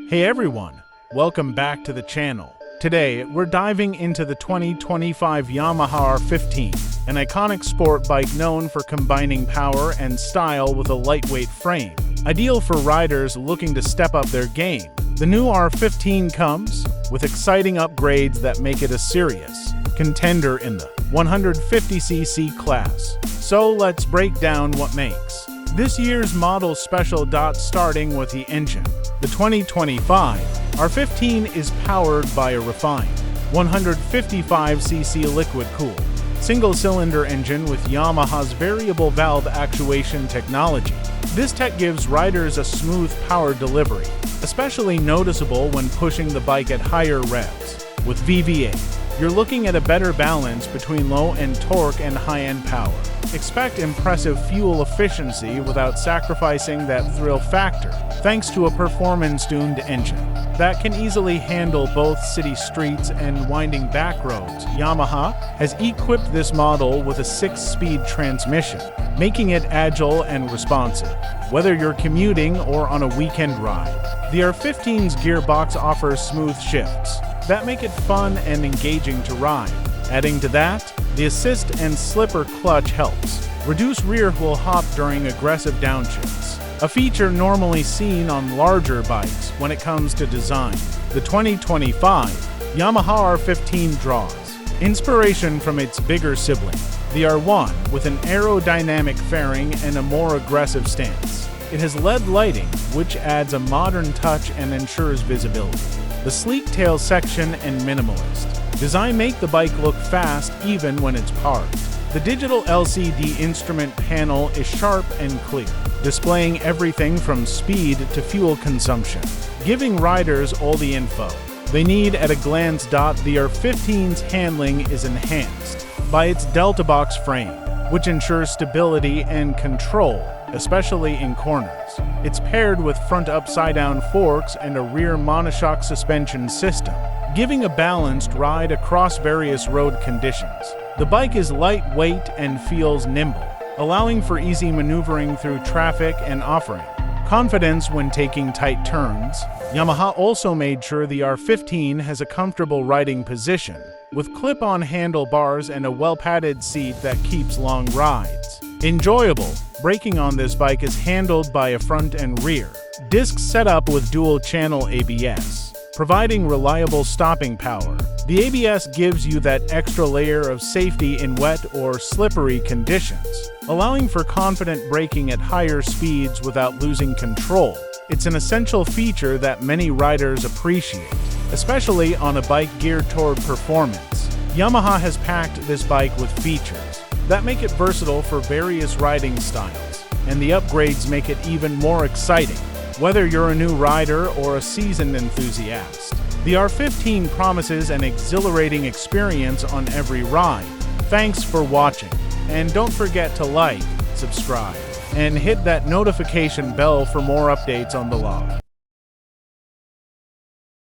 Hey everyone, welcome back to the channel. Today, we're diving into the 2025 Yamaha R15, an iconic sport bike known for combining power and style with a lightweight frame. Ideal for riders looking to step up their game, the new R15 comes with exciting upgrades that make it a serious contender in the 150cc class. So let's break down what makes this year's model special. Starting with the engine. The 2025 R15 is powered by a refined 155cc liquid-cooled single-cylinder engine with Yamaha's variable valve actuation technology. This tech gives riders a smooth power delivery, especially noticeable when pushing the bike at higher revs. With VVA, you're looking at a better balance between low-end torque and high-end power. Expect impressive fuel efficiency without sacrificing that thrill factor, thanks to a performance-tuned engine that can easily handle both city streets and winding back roads. Yamaha has equipped this model with a 6-speed transmission, making it agile and responsive, whether you're commuting or on a weekend ride. The R15's gearbox offers smooth shifts that make it fun and engaging to ride. Adding to that, the assist and slipper clutch helps reduce rear wheel hop during aggressive downshifts, a feature normally seen on larger bikes. When it comes to design, the 2025 Yamaha R15 draws inspiration from its bigger sibling, the R1, with an aerodynamic fairing and a more aggressive stance. It has LED lighting, which adds a modern touch and ensures visibility. The sleek tail section and minimalist design make the bike look fast even when it's parked. The digital LCD instrument panel is sharp and clear, displaying everything from speed to fuel consumption, giving riders all the info they need at a glance. The R15's handling is enhanced by its Delta Box frame, which ensures stability and control, especially in corners. It's paired with front upside-down forks and a rear monoshock suspension system, giving a balanced ride across various road conditions. The bike is lightweight and feels nimble, allowing for easy maneuvering through traffic and offering confidence when taking tight turns. Yamaha also made sure the R15 has a comfortable riding position, with clip-on handlebars and a well-padded seat that keeps long rides enjoyable. Braking on this bike is handled by a front and rear disc setup with dual-channel ABS, providing reliable stopping power. The ABS gives you that extra layer of safety in wet or slippery conditions, allowing for confident braking at higher speeds without losing control. It's an essential feature that many riders appreciate, especially on a bike geared toward performance. Yamaha has packed this bike with features that make it versatile for various riding styles, and the upgrades make it even more exciting, whether you're a new rider or a seasoned enthusiast. The R15 promises an exhilarating experience on every ride. Thanks for watching, and don't forget to like, subscribe, and hit that notification bell for more updates on the law.